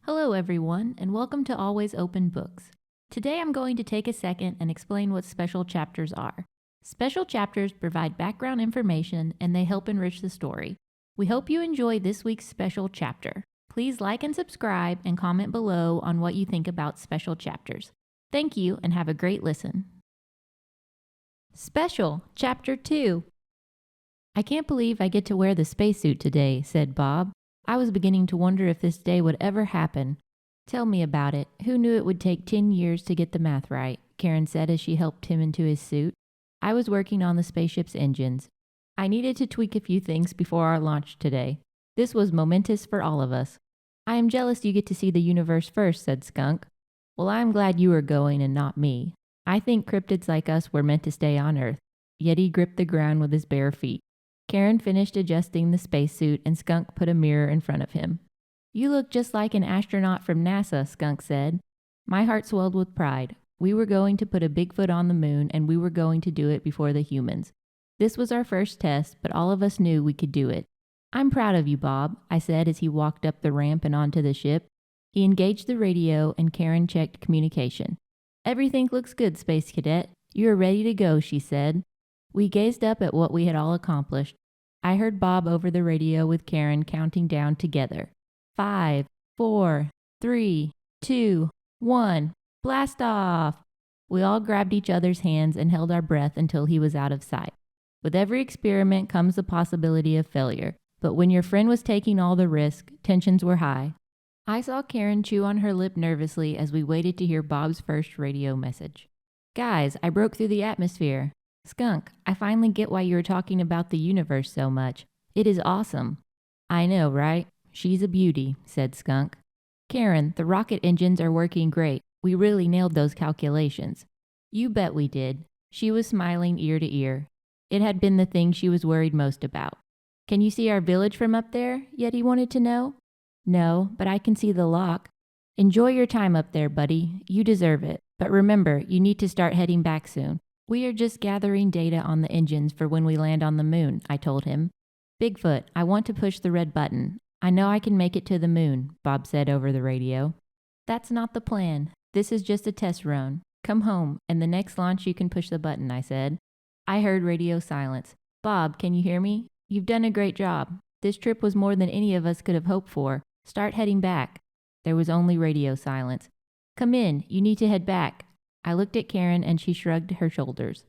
Hello everyone, and welcome to Always Open Books. Today I'm going to take a second and explain what special chapters are. Special chapters provide background information and they help enrich the story. We hope you enjoy this week's special chapter. Please like and subscribe and comment below on what you think about special chapters. Thank you and have a great listen. Special Chapter 2. I can't believe I get to wear the spacesuit today, said Bob. I was beginning to wonder if this day would ever happen. Tell me about it. Who knew it would take 10 years to get the math right? Karen said as she helped him into his suit. I was working on the spaceship's engines. I needed to tweak a few things before our launch today. This was momentous for all of us. I am jealous you get to see the universe first, said Skunk. Well, I'm glad you are going and not me. I think cryptids like us were meant to stay on Earth. Yeti gripped the ground with his bare feet. Karen finished adjusting the spacesuit and Skunk put a mirror in front of him. You look just like an astronaut from NASA, Skunk said. My heart swelled with pride. We were going to put a Bigfoot on the moon and we were going to do it before the humans. This was our first test, but all of us knew we could do it. I'm proud of you, Bob, I said as he walked up the ramp and onto the ship. He engaged the radio and Karen checked communication. Everything looks good, Space Cadet. You are ready to go, she said. We gazed up at what we had all accomplished. I heard Bob over the radio with Karen counting down together. 5, 4, 3, 2, 1, blast off! We all grabbed each other's hands and held our breath until he was out of sight. With every experiment comes the possibility of failure, but when your friend was taking all the risk, tensions were high. I saw Karen chew on her lip nervously as we waited to hear Bob's first radio message. Guys, I broke through the atmosphere. Skunk, I finally get why you were talking about the universe so much. It is awesome. I know, right? She's a beauty, said Skunk. Karen, the rocket engines are working great. We really nailed those calculations. You bet we did. She was smiling ear to ear. It had been the thing she was worried most about. Can you see our village from up there? Yeti wanted to know. No, but I can see the lock. Enjoy your time up there, buddy. You deserve it. But remember, you need to start heading back soon. We are just gathering data on the engines for when we land on the moon, I told him. Bigfoot, I want to push the red button. I know I can make it to the moon, Bob said over the radio. That's not the plan. This is just a test run. Come home, and the next launch you can push the button, I said. I heard radio silence. Bob, can you hear me? You've done a great job. This trip was more than any of us could have hoped for. Start heading back. There was only radio silence. Come in, you need to head back. I looked at Karen and she shrugged her shoulders.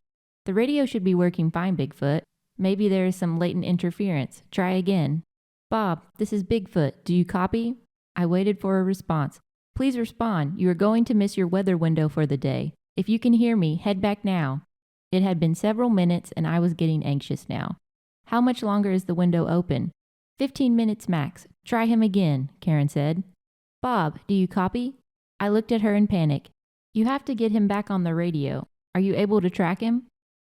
The radio should be working fine, Bigfoot. Maybe there is some latent interference. Try again. Bob, this is Bigfoot. Do you copy? I waited for a response. Please respond. You are going to miss your weather window for the day. If you can hear me, head back now. It had been several minutes and I was getting anxious now. How much longer is the window open? 15 minutes max. Try him again, Karen said. Bob, do you copy? I looked at her in panic. You have to get him back on the radio. Are you able to track him?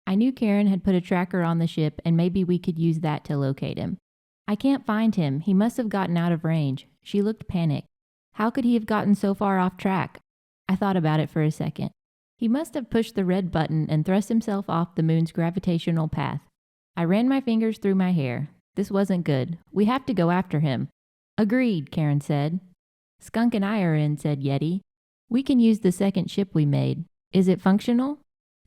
I knew Karen had put a tracker on the ship and maybe we could use that to locate him. I can't find him. He must have gotten out of range. She looked panicked. How could he have gotten so far off track? I thought about it for a second. He must have pushed the red button and thrust himself off the moon's gravitational path. I ran my fingers through my hair. This wasn't good. We have to go after him. Agreed, Karen said. Skunk and I are in, said Yeti. We can use the second ship we made. Is it functional?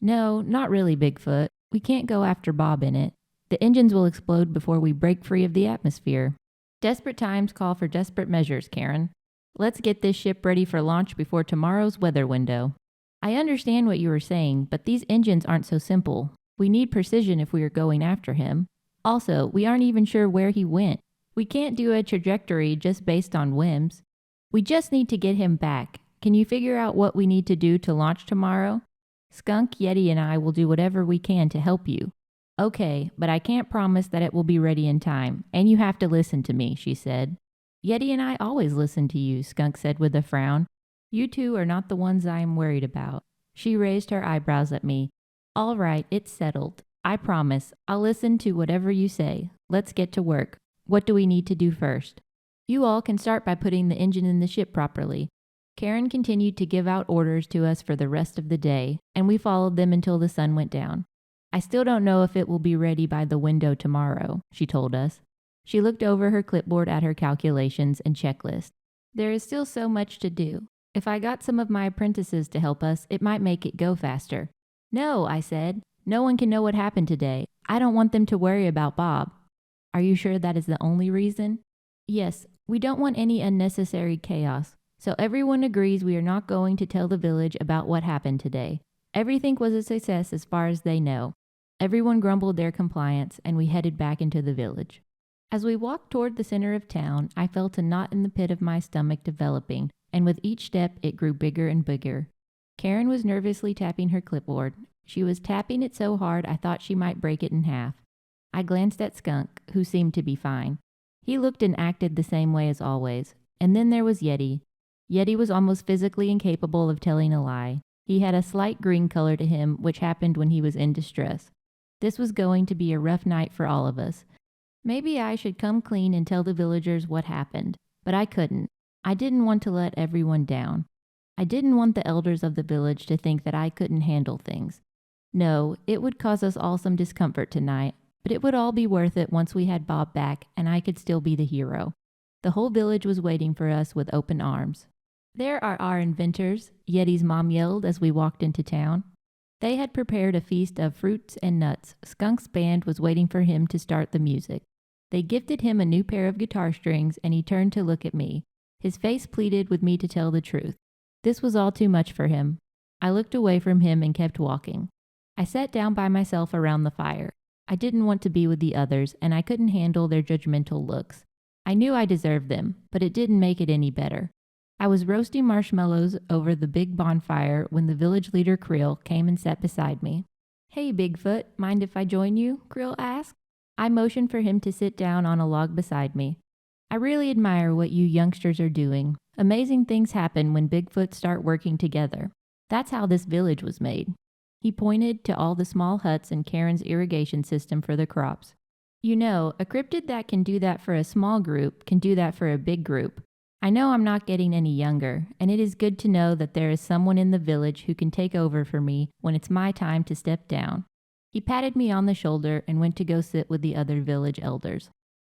No, not really, Bigfoot. We can't go after Bob in it. The engines will explode before we break free of the atmosphere. Desperate times call for desperate measures, Karen. Let's get this ship ready for launch before tomorrow's weather window. I understand what you are saying, but these engines aren't so simple. We need precision if we are going after him. Also, we aren't even sure where he went. We can't do a trajectory just based on whims. We just need to get him back. Can you figure out what we need to do to launch tomorrow? Skunk, Yeti, and I will do whatever we can to help you. Okay, but I can't promise that it will be ready in time, and you have to listen to me, she said. Yeti and I always listen to you, Skunk said with a frown. You two are not the ones I am worried about. She raised her eyebrows at me. All right, it's settled. I promise. I'll listen to whatever you say. Let's get to work. What do we need to do first? You all can start by putting the engine in the ship properly. Karen continued to give out orders to us for the rest of the day, and we followed them until the sun went down. I still don't know if it will be ready by the window tomorrow, she told us. She looked over her clipboard at her calculations and checklist. There is still so much to do. If I got some of my apprentices to help us, it might make it go faster. No, I said. No one can know what happened today. I don't want them to worry about Bob. Are you sure that is the only reason? Yes, we don't want any unnecessary chaos. So everyone agrees we are not going to tell the village about what happened today. Everything was a success as far as they know. Everyone grumbled their compliance, and we headed back into the village. As we walked toward the center of town, I felt a knot in the pit of my stomach developing, and with each step it grew bigger and bigger. Karen was nervously tapping her clipboard. She was tapping it so hard I thought she might break it in half. I glanced at Skunk, who seemed to be fine. He looked and acted the same way as always. And then there was Yeti. Yeti was almost physically incapable of telling a lie. He had a slight green color to him, which happened when he was in distress. This was going to be a rough night for all of us. Maybe I should come clean and tell the villagers what happened, but I couldn't. I didn't want to let everyone down. I didn't want the elders of the village to think that I couldn't handle things. No, it would cause us all some discomfort tonight, but it would all be worth it once we had Bob back and I could still be the hero. The whole village was waiting for us with open arms. There are our inventors, Yeti's mom yelled as we walked into town. They had prepared a feast of fruits and nuts. Skunk's band was waiting for him to start the music. They gifted him a new pair of guitar strings, and he turned to look at me. His face pleaded with me to tell the truth. This was all too much for him. I looked away from him and kept walking. I sat down by myself around the fire. I didn't want to be with the others, and I couldn't handle their judgmental looks. I knew I deserved them, but it didn't make it any better. I was roasting marshmallows over the big bonfire when the village leader, Krill, came and sat beside me. Hey, Bigfoot, mind if I join you? Krill asked. I motioned for him to sit down on a log beside me. I really admire what you youngsters are doing. Amazing things happen when Bigfoot start working together. That's how this village was made. He pointed to all the small huts and Karen's irrigation system for the crops. You know, a cryptid that can do that for a small group can do that for a big group. I know I'm not getting any younger, and it is good to know that there is someone in the village who can take over for me when it's my time to step down. He patted me on the shoulder and went to go sit with the other village elders.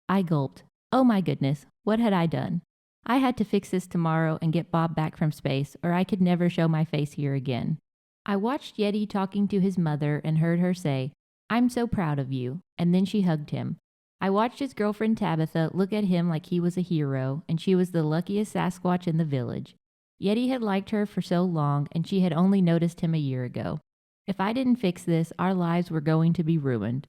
I gulped. Oh my goodness, what had I done? I had to fix this tomorrow and get Bob back from space, or I could never show my face here again. I watched Yeti talking to his mother and heard her say, "I'm so proud of you," and then she hugged him. I watched his girlfriend Tabitha look at him like he was a hero, and she was the luckiest Sasquatch in the village. Yeti had liked her for so long, and she had only noticed him a year ago. If I didn't fix this, our lives were going to be ruined.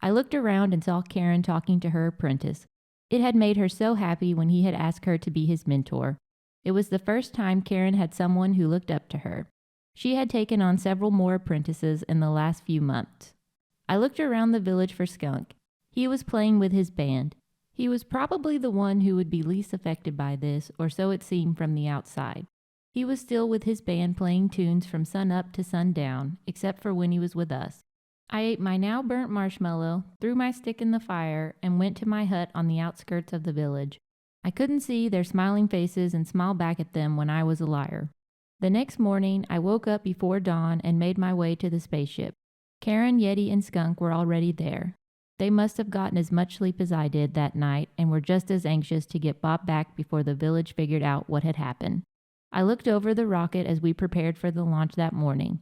I looked around and saw Karen talking to her apprentice. It had made her so happy when he had asked her to be his mentor. It was the first time Karen had someone who looked up to her. She had taken on several more apprentices in the last few months. I looked around the village for Skunk. He was playing with his band. He was probably the one who would be least affected by this, or so it seemed from the outside. He was still with his band playing tunes from sun up to sundown, except for when he was with us. I ate my now burnt marshmallow, threw my stick in the fire, and went to my hut on the outskirts of the village. I couldn't see their smiling faces and smile back at them when I was a liar. The next morning, I woke up before dawn and made my way to the spaceship. Karen, Yeti, and Skunk were already there. They must have gotten as much sleep as I did that night and were just as anxious to get Bob back before the village figured out what had happened. I looked over the rocket as we prepared for the launch that morning.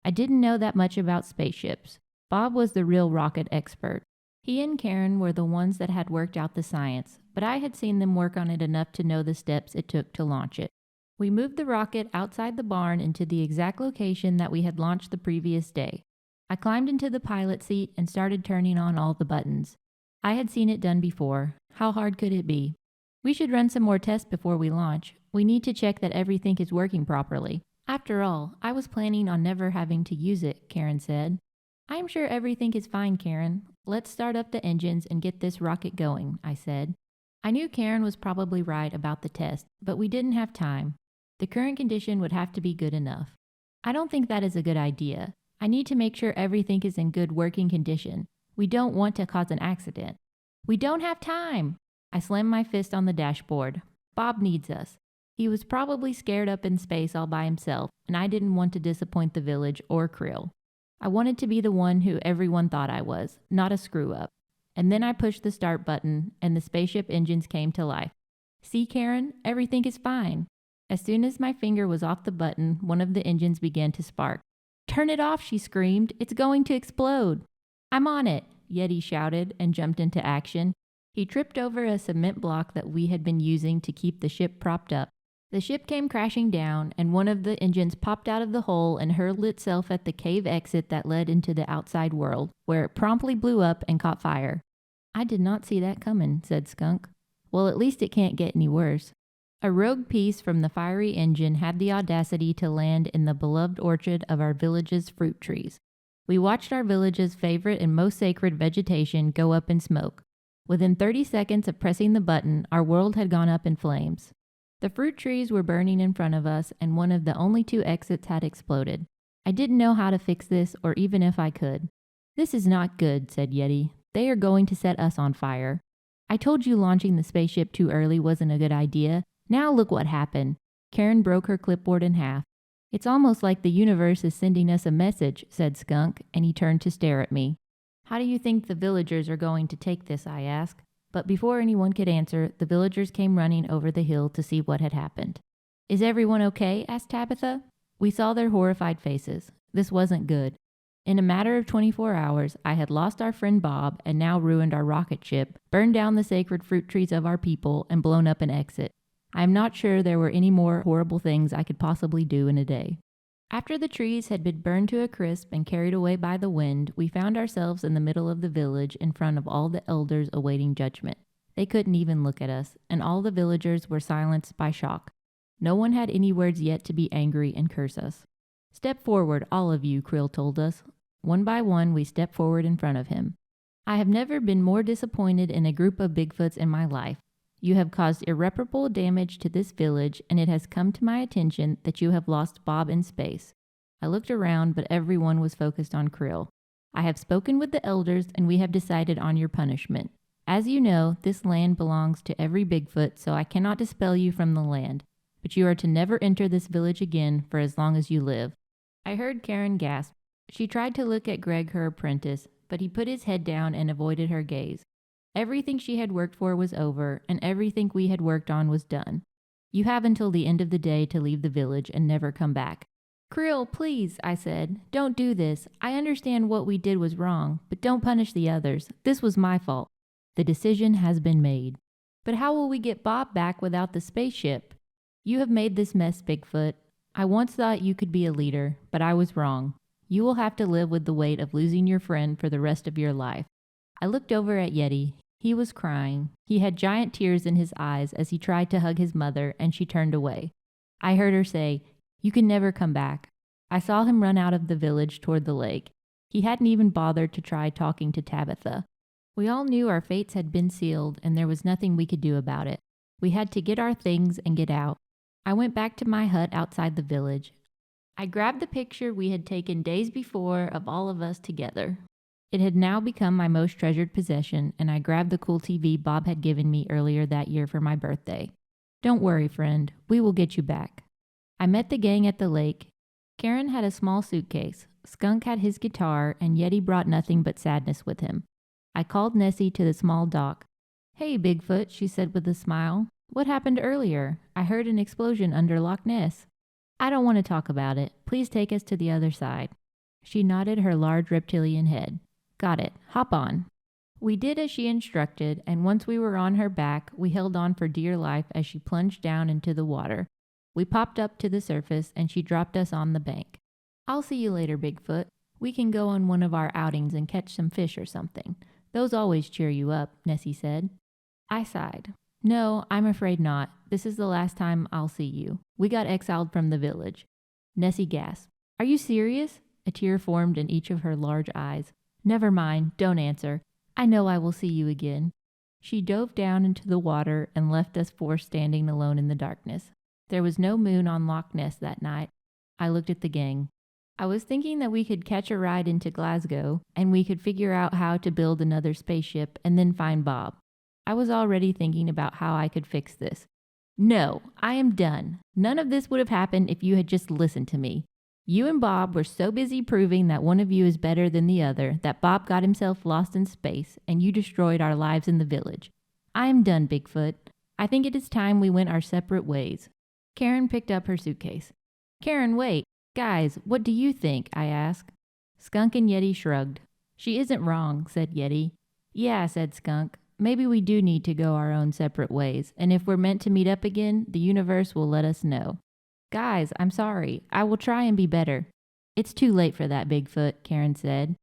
I didn't know that much about spaceships. Bob was the real rocket expert. He and Karen were the ones that had worked out the science, but I had seen them work on it enough to know the steps it took to launch it. We moved the rocket outside the barn into the exact location that we had launched the previous day. I climbed into the pilot seat and started turning on all the buttons. I had seen it done before. How hard could it be? We should run some more tests before we launch. We need to check that everything is working properly. After all, I was planning on never having to use it, Karen said. I'm sure everything is fine, Karen. Let's start up the engines and get this rocket going, I said. I knew Karen was probably right about the test, but we didn't have time. The current condition would have to be good enough. I don't think that is a good idea. I need to make sure everything is in good working condition. We don't want to cause an accident. We don't have time. I slammed my fist on the dashboard. Bob needs us. He was probably scared up in space all by himself, and I didn't want to disappoint the village or Krill. I wanted to be the one who everyone thought I was, not a screw-up. And then I pushed the start button, and the spaceship engines came to life. See, Karen, everything is fine. As soon as my finger was off the button, one of the engines began to spark. Turn it off, she screamed. It's going to explode. I'm on it, Yeti shouted and jumped into action. He tripped over a cement block that we had been using to keep the ship propped up. The ship came crashing down, and one of the engines popped out of the hole and hurled itself at the cave exit that led into the outside world, where it promptly blew up and caught fire. I did not see that coming, said Skunk. Well, at least it can't get any worse. A rogue piece from the fiery engine had the audacity to land in the beloved orchard of our village's fruit trees. We watched our village's favorite and most sacred vegetation go up in smoke. Within 30 seconds of pressing the button, our world had gone up in flames. The fruit trees were burning in front of us, and one of the only 2 exits had exploded. I didn't know how to fix this, or even if I could. This is not good, said Yeti. They are going to set us on fire. I told you launching the spaceship too early wasn't a good idea. Now look what happened. Karen broke her clipboard in half. It's almost like the universe is sending us a message, said Skunk, and he turned to stare at me. How do you think the villagers are going to take this, I asked. But before anyone could answer, the villagers came running over the hill to see what had happened. Is everyone okay? Asked Tabitha. We saw their horrified faces. This wasn't good. In a matter of 24 hours, I had lost our friend Bob and now ruined our rocket ship, burned down the sacred fruit trees of our people, and blown up an exit. I am not sure there were any more horrible things I could possibly do in a day. After the trees had been burned to a crisp and carried away by the wind, we found ourselves in the middle of the village in front of all the elders awaiting judgment. They couldn't even look at us, and all the villagers were silenced by shock. No one had any words yet to be angry and curse us. Step forward, all of you, Krill told us. One by one, we stepped forward in front of him. I have never been more disappointed in a group of Bigfoots in my life. You have caused irreparable damage to this village, and it has come to my attention that you have lost Bob in space. I looked around, but everyone was focused on Krill. I have spoken with the elders, and we have decided on your punishment. As you know, this land belongs to every Bigfoot, so I cannot dispel you from the land. But you are to never enter this village again for as long as you live. I heard Karen gasp. She tried to look at Greg, her apprentice, but he put his head down and avoided her gaze. Everything she had worked for was over, and everything we had worked on was done. You have until the end of the day to leave the village and never come back. Krill, please, I said. Don't do this. I understand what we did was wrong, but don't punish the others. This was my fault. The decision has been made. But how will we get Bob back without the spaceship? You have made this mess, Bigfoot. I once thought you could be a leader, but I was wrong. You will have to live with the weight of losing your friend for the rest of your life. I looked over at Yeti. He was crying. He had giant tears in his eyes as he tried to hug his mother, and she turned away. I heard her say, "You can never come back." I saw him run out of the village toward the lake. He hadn't even bothered to try talking to Tabitha. We all knew our fates had been sealed, and there was nothing we could do about it. We had to get our things and get out. I went back to my hut outside the village. I grabbed the picture we had taken days before of all of us together. It had now become my most treasured possession, and I grabbed the cool TV Bob had given me earlier that year for my birthday. Don't worry, friend. We will get you back. I met the gang at the lake. Karen had a small suitcase. Skunk had his guitar, and Yeti brought nothing but sadness with him. I called Nessie to the small dock. "Hey, Bigfoot," she said with a smile. "What happened earlier? I heard an explosion under Loch Ness." "I don't want to talk about it. Please take us to the other side." She nodded her large reptilian head. "Got it. Hop on." We did as she instructed, and once we were on her back, we held on for dear life as she plunged down into the water. We popped up to the surface, and she dropped us on the bank. "I'll see you later, Bigfoot. We can go on one of our outings and catch some fish or something. Those always cheer you up," Nessie said. I sighed. "No, I'm afraid not. This is the last time I'll see you. We got exiled from the village." Nessie gasped. "Are you serious?" A tear formed in each of her large eyes. "Never mind. Don't answer. I know I will see you again." She dove down into the water and left us four standing alone in the darkness. There was no moon on Loch Ness that night. I looked at the gang. I was thinking that we could catch a ride into Glasgow, and we could figure out how to build another spaceship and then find Bob. I was already thinking about how I could fix this. "No, I am done. None of this would have happened if you had just listened to me. You and Bob were so busy proving that one of you is better than the other that Bob got himself lost in space, and you destroyed our lives in the village. I am done, Bigfoot. I think it is time we went our separate ways. Karen picked up her suitcase. Karen, wait. Guys, what do you think? I asked. Skunk and Yeti shrugged. She isn't wrong, said Yeti. Yeah, said Skunk. Maybe we do need to go our own separate ways, and if we're meant to meet up again, the universe will let us know. Guys, I'm sorry. I will try and be better. It's too late for that, Bigfoot, Karen said.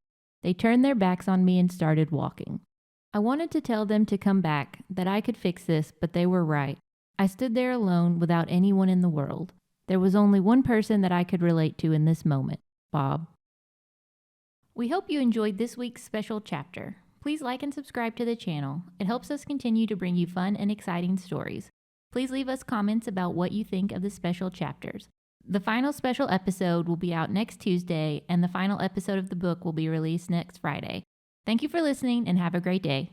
They turned their backs on me and started walking. I wanted to tell them to come back, that I could fix this, but they were right. I stood there alone without anyone in the world. There was only one person that I could relate to in this moment, Bob. We hope you enjoyed this week's special chapter. Please like and subscribe to the channel. It helps us continue to bring you fun and exciting stories. Please leave us comments about what you think of the special chapters. The final special episode will be out next Tuesday, and the final episode of the book will be released next Friday. Thank you for listening, and have a great day.